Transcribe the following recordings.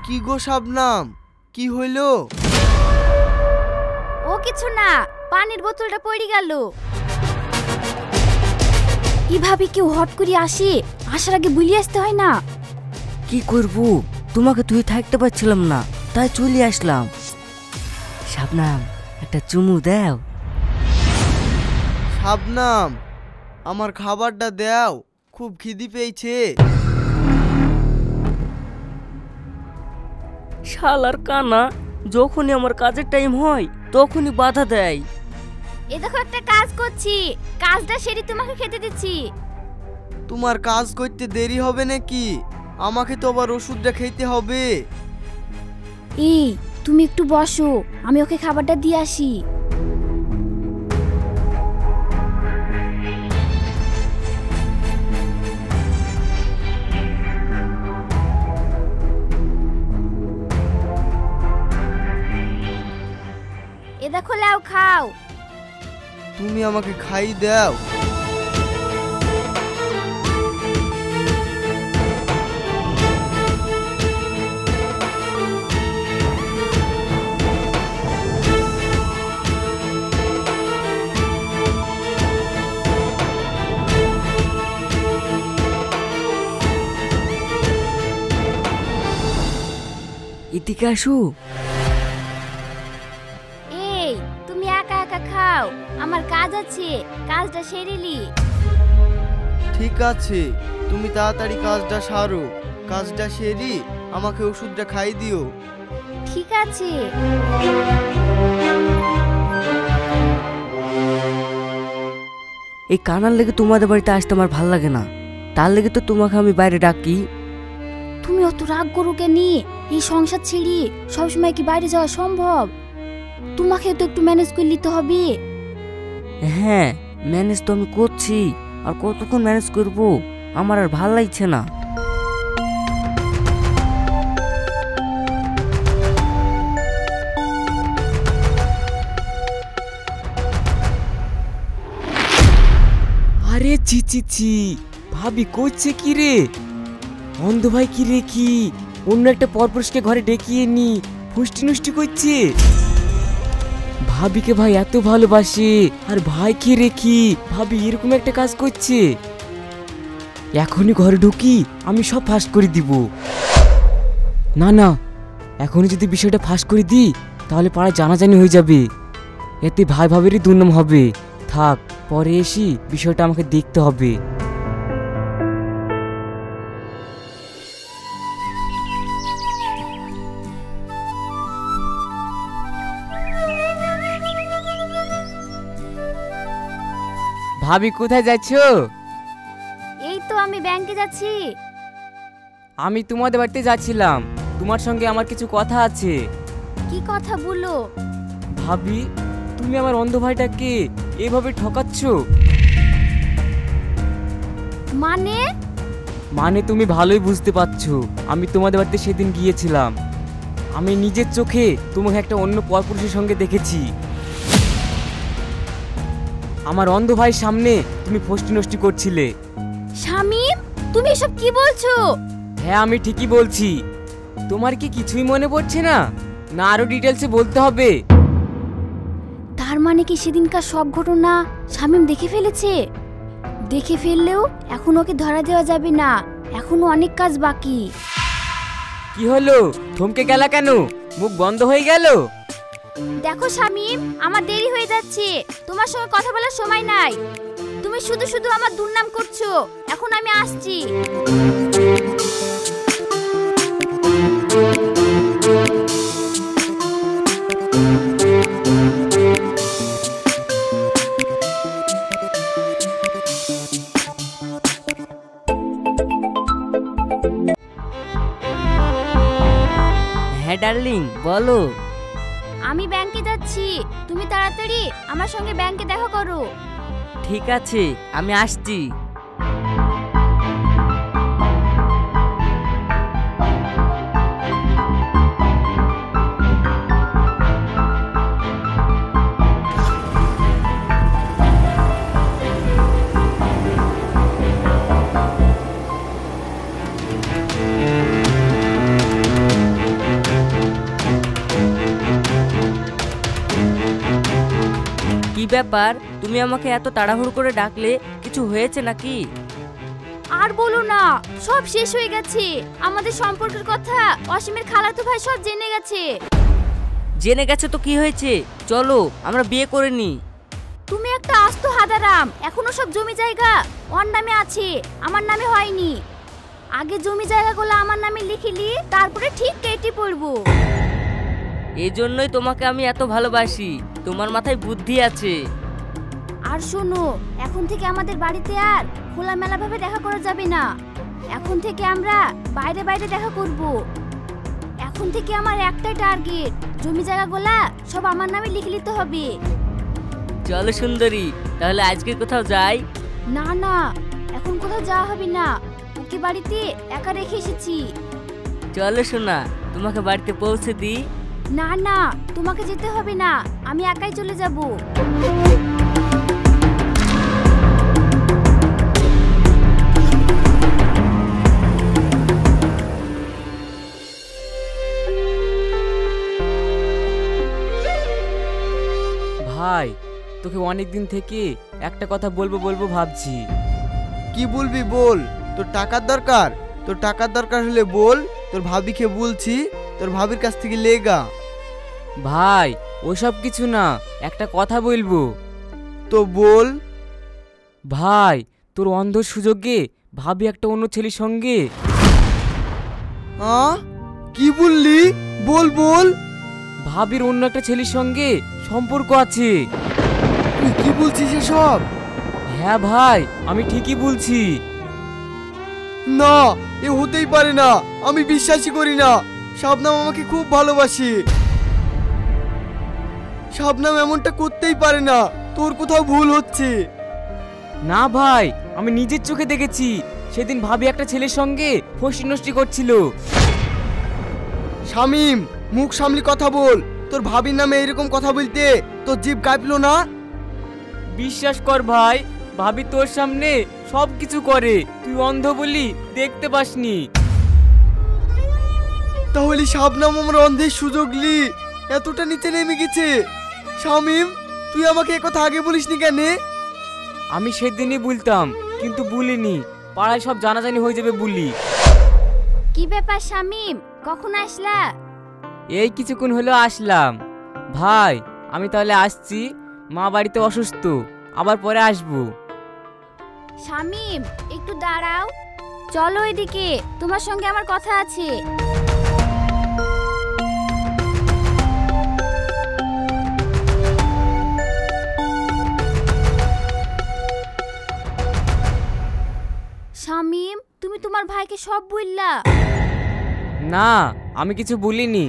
কি গো শাবনাম, কি হইলো? ও কিছু না, পানির বোতলটা পড়ে গেল। এভাবে কেউ হট করে আসে, আসার আগে ভুলিয়ে আসতে হয় না? কি করব, তোমাকে তুই থাকতে পারছিলাম না, তাই চলে আসলাম। শাবনাম, একটা চুমু দাও। শাবনাম, আমার খাবারটা দাও, খুব খিদি পেয়েছে। শালার কানা, যখনই আমার কাজের টাইম হয় তখনই বাধা দেয়। এ দেখো একটা কাজ করছি, কাজটা সেরে তোমাকে খেতে দিচ্ছি। তোমার কাজ করতে দেরি হবে নাকি? আমাকে তো আবার ওষুধটা খেতে হবে। এই তুমি একটু বসো, আমি ওকে খাবারটা দিয়ে আসি। এ দেখো লাও, খাও। তুমি আমাকে খাই দাও। এদিকে আসো। এই তুমি একা একা খাও, আমার কাজ আছে, কাজটা সেরেলি। ঠিক আছে, তুমি তাড়াতাড়ি কাজটা সারো, কাজটা সেরি আমাকে ওষুধটা খাই দিও। ঠিক আছে। এই কানার লেগে তোমাদের বাড়িতে আসতে আমার ভাল লাগে না, তার লেগে তো তোমাকে আমি বাইরে ডাকি। তুমি অত রাগ করো কেনি? এই সংসার ছেড়ে সবসময় কি বাইরে যাওয়া সম্ভব? তোমাকে তো একটু ম্যানেজ করে নিতে হবে। হ্যাঁ, ম্যানেজ তো আমি করছি, আর কতক্ষণ ম্যানেজ করব, আমার আর ভাল লাগছে না। আরে ছি ছি ছি, ভাবি করছে কি রে? অন্ধ ভাই কি রে, কি অন্য একটা পরপুরুষকে ঘরে ডেকিয়ে নি ফুষ্টি নষ্টি করছে? ভাবিকে ভাই এত ভালোবাসে, আর ভাই কি রে কি ভাবি এরকম একটা কাজ করছে? এখনই ঘরে ঢুকি, আমি সব ফাঁস করে দিব। না না, এখনই যদি বিষয়টা ফাঁস করে দিই তাহলে পাড়ায় জানাজানি হয়ে যাবে, এতে ভাই ভাবেরই দুর্নাম হবে। থাক, পরে এসি বিষয়টা আমাকে দেখতে হবে। ভাবি কোথায় যাচ্ছ? এই তো আমি ব্যাংকে যাচ্ছি। আমি তোমাদের বাড়িতে যাচ্ছিলাম, তোমার সঙ্গে আমার কিছু কথা আছে। কি কথা বলো? ভাবি, তুমি আমার অন্ধ ভাইটাকে এভাবে ঠকাচ্ছ। মানে? মানে তুমি ভালোই বুঝতে পারছো, আমি তোমাদের বাড়িতে সেদিন গিয়েছিলাম, আমি নিজের চোখে তোমাকে একটা অন্য পরপুরুষের সঙ্গে দেখেছি। আমার অন্ধ ভাইয়ের সামনে তুমি ফষ্টি নষ্টি করছিলে। শামিম, তুমি এসব কি বলছো? হ্যাঁ, আমি ঠিকই বলছি। তোমার কি কিছুই মনে পড়ছে না? না আরো ডিটেলসে বলতে হবে? তার মানে কি সেদিনকার সব ঘটনা শামিম দেখে ফেলেছে? দেখে ফেললেও এখন ওকে ধরা দেওয়া যাবে না, এখনো অনেক কাজ বাকি। কি হলো, থমকে গেলা কেন? মুখ বন্ধ হয়ে গেল? দেখো শামিম, আমার দেরি হয়ে যাচ্ছে, তোমার সঙ্গে কথা বলার সময় নাই। তুমি শুধু শুধু আমার দুর্নাম করছো, এখন আমি আসছি। হ্যাঁ ডার্লিং, বলো। আমি ব্যাংকে যাচ্ছি, তুমি তাড়াতাড়ি আমার সঙ্গে ব্যাংকে দেখা করো। ঠিক আছে, আমি আসছি। ব্যাপার, তুমি আমাকে এত তাড়াহুড়ো করে ডাকলে? কিছু হয়েছে নাকি? আর বলো না, সব শেষ হয়ে গেছে। আমাদের সম্পর্কের কথা অসীমের খালাতো ভাই সব জেনে গেছে। জেনে গেছে তো কি হয়েছে? চলো আমরা বিয়ে করে নি। তুমি একটা আস্ত হাদারাম। এখনো সব জমি জায়গা ওর নামে আছে, আমার নামে হয়নি। আগে জমি জায়গাগুলো আমার নামে লিখিলি, তারপরে ঠিক কেটে পড়বো। এই জন্যই তোমাকে আমি এত ভালোবাসি, তোমার মাথায় বুদ্ধি আছে। আর শোনো, এখন থেকে আমাদের বাড়িতে আর খোলামেলা ভাবে দেখা করা যাবে না। এখন থেকে আমরা বাইরে বাইরে দেখা করব। এখন থেকে আমার একটাই টার্গেট, জমি জায়গাগুলা সব আমার নামে লিখে নিতে হবে। চলো সুন্দরী, তাহলে আজকে কোথাও যাই? না না, এখন কোথাও যাওয়া হবে না। ওকে বাড়িতে একা রেখে এসেছি। চলো সোনা, তোমাকে বাড়িতে পৌঁছে দিই। না না, তোমাকে যেতে হবে না, আমি একাই চলে যাব। ভাই, তোকে অনেক দিন থেকে একটা কথা বলবো বলবো ভাবছি। কি বলবি বল। তোর টাকার দরকার? তোর টাকার দরকার হলে বল, তোর ভাবিকে বলছি, তোর ভাবির কাছ থেকে লেগা। ভাই, ওসব কিছু না, একটা কথা বলবো। তো বল। ভাই, তোর অন্ধ সুযোগে ভাবি একটা অন্য ছেলের সঙ্গে। কি বললি? বল বল। ভাবির অন্য একটা ছেলের সঙ্গে সম্পর্ক আছে। তুই কি বলছিস এসব? হ্যাঁ ভাই, আমি ঠিকই বলছি। না, এ হতেই পারে না। আমি বিশ্বাসই করি না। শাবনাম আমাকে খুব ভালোবাসে। শাবনাম এমনটা করতেই পারে না। তোর কোথাও ভুল হচ্ছে। না ভাই, আমি নিজের চোখে দেখেছি। সেদিন ভাবি একটা ছেলের সঙ্গে ফষ্টি নষ্টি করছিল। শামিম, মুখ সামলি কথা বল। তোর ভাবির নামে এরকম কথা বলতে তোর জিভ কাঁপলো না? বিশ্বাস কর ভাই, ভাবি তোর সামনে সব কিছু করে, তুই অন্ধ বলি দেখতে পাসনি। তাহলে শাবনাম আমার অন্ধের সুযোগ লি এতটা নিচে নেমে গেছে। শামিম, তুই আমাকে একথা আগে বলিসনি কেন? আমি সেদিনই বলতাম, কিন্তু বলিনি। পাড়ায় সব জানাজানি হয়ে যাবে বলি। কি ব্যাপার শামিম, কখন আসলা? এই কিছুক্ষণ হলো আসলাম। ভাই, আমি তাহলে আসছি। মা বাড়িতে অসুস্থ, আবার পরে আসবো। শামিম, একটু দাঁড়াও। চলো এদিকে, তোমার সঙ্গে আমার কথা আছে। শামিম, তুমি তোমার ভাইকে সব বললা? না, আমি কিছু বলিনি।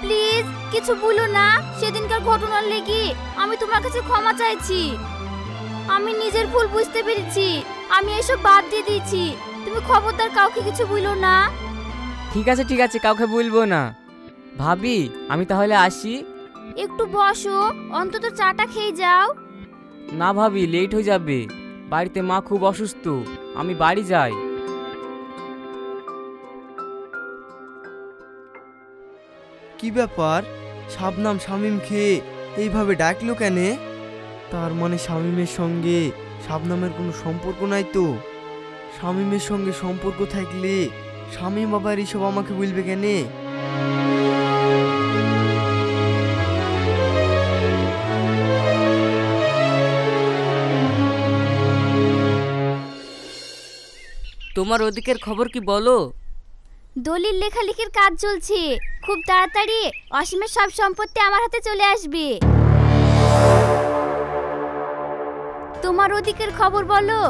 প্লিজ কিছু বলো না। সেদিনকার ঘটনার লেগে আমি তোমার কাছে ক্ষমা চাইছি। আমি নিজের ভুল বুঝতে পেরেছি, আমি এসব বাদ দিয়ে দিয়েছি। তুমি খবরদার কাউকে কিছু বলো না। ঠিক আছে ঠিক আছে, কাউকে বলবো না। ভাবি, আমি তাহলে আসি। একটু বসো, অন্তত চাটা খেয়ে যাও। না ভাবি, লেট হয়ে যাবে। বাড়িতে মা খুব অসুস্থ, আমি বাড়ি যাই। কি ব্যাপার? শাবনাম শামিমকে এইভাবে ডাকলো কেন? তার মানে শামিমের সঙ্গে শাবনামের কোনো সম্পর্ক নাই তো? শামিমের সঙ্গে সম্পর্ক থাকলে শামিম আবার এইসব আমাকে বলবে কেন? তোমার ওদিকের খবর কি বলো? দলিল লেখালেখির কাজ চলছে। খুব তাড়াতাড়ি অসীমের সব সম্পত্তি আমার হাতে চলে আসবে। তোমার ওদিকের খবর বলো।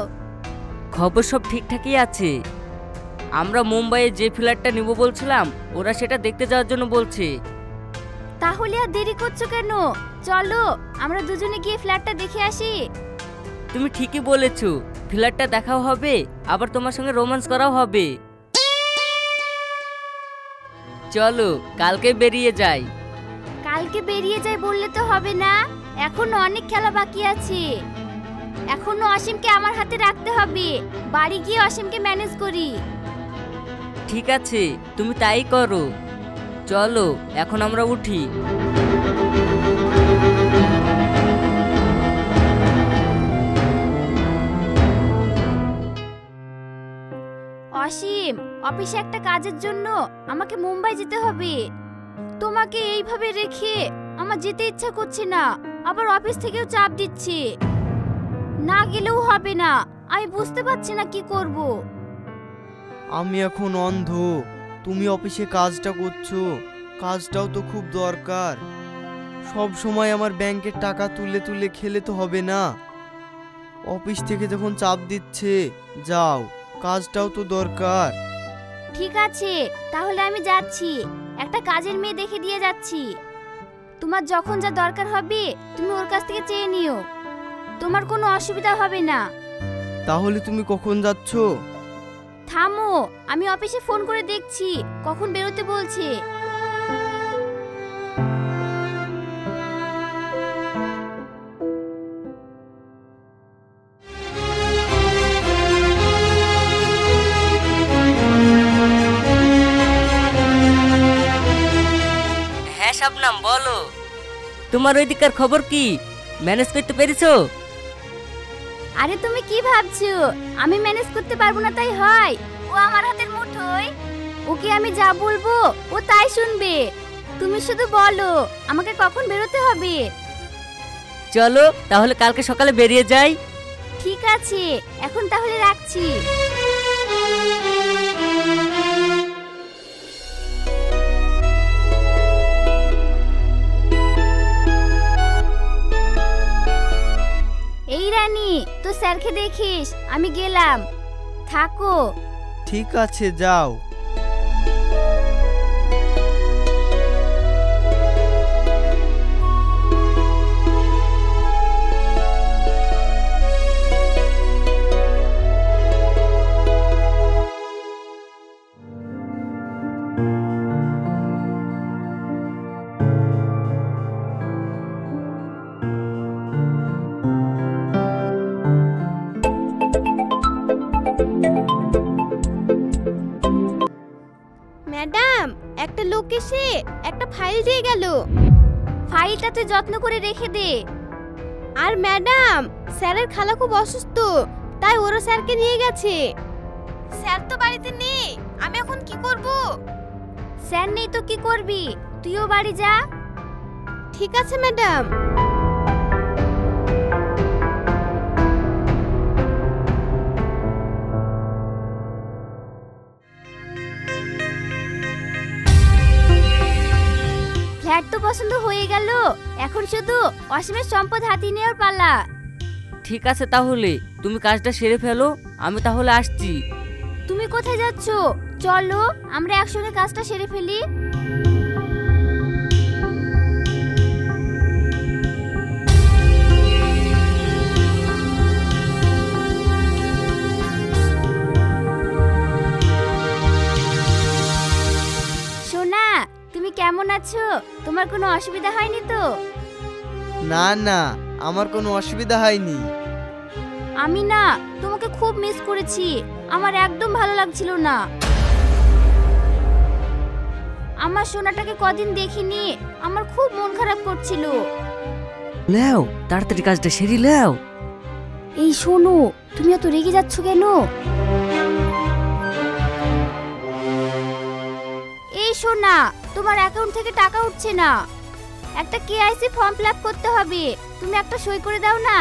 খবর সব ঠিকঠাকই আছে। আমরা মুম্বাইয়ে যে ফ্ল্যাটটা নিব বলছিলাম, ওরা সেটা দেখতে যাওয়ার জন্য বলছে। তাহলে আর দেরি করছো কেন? চলো আমরা দুজনে গিয়ে ফ্ল্যাটটা দেখে আসি। তুমি ঠিকই বলেছো, ফ্ল্যাটটা দেখাও হবে, আবার তোমার সঙ্গে রোম্যান্স করাও হবে। চলো কালকে বেরিয়ে যাই। কালকে বেরিয়ে যাই বললে তো হবে না, এখনো অনেক খেলা বাকি আছে। এখনো অসীমকে আমার হাতে রাখতে হবে। বাড়ি গিয়ে অসীমকে ম্যানেজ করি। ঠিক আছে, তুমি তাই করো। চলো এখন আমরা উঠি। অসীম, অফিসে একটা কাজের জন্য আমাকে মুম্বাই যেতে হবে। তোমাকে এইভাবে রেখে আমার যেতে ইচ্ছা করছে না, আবার অফিস থেকেও চাপ দিচ্ছে। না গেলেও হবে না, আমি বুঝতে পারছি না কি করব। আমি এখন অন্ধ, তুমি অফিসে কাজটা করছো, কাজটাও তো খুব দরকার। সব সময় আমার ব্যাংকের টাকা তুলে তুলে খেলে তো হবে না। অফিস থেকে যখন চাপ দিচ্ছে যাও, কাজটাও তো দরকার। ঠিক আছে, তাহলে আমি যাচ্ছি, একটা কাজের মেয়ে দেখে দিয়ে যাচ্ছি। তোমার যখন যা দরকার হবে তুমি ওর কাছ থেকে চেয়ে নিও, তোমার কোনো অসুবিধা হবে না। তাহলে তুমি কখন যাচ্ছ? থামো, আমি অফিসে ফোন করে দেখছি কখন বেরোতে বলছে। হ্যাঁ শাবনাম, বলো। তোমার ওইদিকার খবর কি? ম্যানেজ করতে পেরেছো? আরে তুমি কি ভাবছো আমি ম্যানেজ করতে পারবো না তাই হয়? ও আমার হাতের মুঠোয়, ওকে আমি যা বলবো ও তাই শুনবে। তুমি শুধু বলো আমাকে কখন বেরোতে হবে। চলো তাহলে কালকে সকালে বেরিয়ে যাই। ঠিক আছে, এখন তাহলে রাখছি। এই রানী, তো স্যারকে দেখিস, আমি গেলাম, থাকো। ঠিক আছে, যাও। ম্যাডাম, একটা লোক এসে একটা ফাইল দিয়ে গেল। ফাইলটা তুই যত্ন করে রেখে দে। আর ম্যাডাম, স্যারের খালা খুব অসুস্থ, তাই ওরা স্যারকে নিয়ে গেছে। স্যার তো বাড়িতে নেই, আমি এখন কি করব? স্যার নেই তো কি করবি, তুইও বাড়ি যা। ঠিক আছে ম্যাডাম। ফ্ল্যাট তো পছন্দ হয়ে গেল, এখন শুধু অসীমের সম্পদ হাতিয়ে নেওয়ার পালা। ঠিক আছে, তাহলে তুমি কাজটা সেরে ফেলো, আমি তাহলে আসছি। তুমি কোথায় যাচ্ছ? চলো আমরা একসঙ্গে কাজটা সেরে ফেলি। সোনা, তুমি কেমন আছো? তোমার কোনো অসুবিধা হয়নি তো? না না, আমার কোনো অসুবিধা হয়নি। আমি না তোমাকে খুব মিস করেছি, আমার একদম ভালো লাগছিল না। আমার সোনাটাকে কদিন দেখিনি, আমার খুব মন খারাপ করছিল। লেও তাড়াতাড়ি কাজটা সেরে লেও। এই শোনো, তুমি এত রেগে যাচ্ছ কেন? এই সোনা, তোমার অ্যাকাউন্ট থেকে টাকা উঠছে না, একটা কেআইসি ফর্ম ফিল আপ করতে হবে, তুমি একটা সই করে দাও না।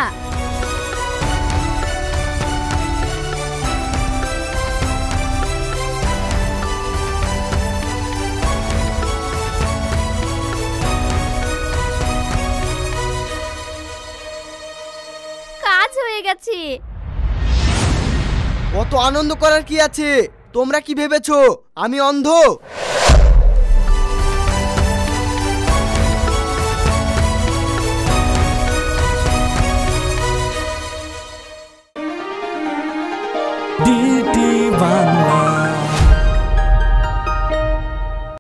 কাজ হয়ে গেছে। অত আনন্দ করার কি আছে? তোমরা কি ভেবেছো আমি অন্ধ?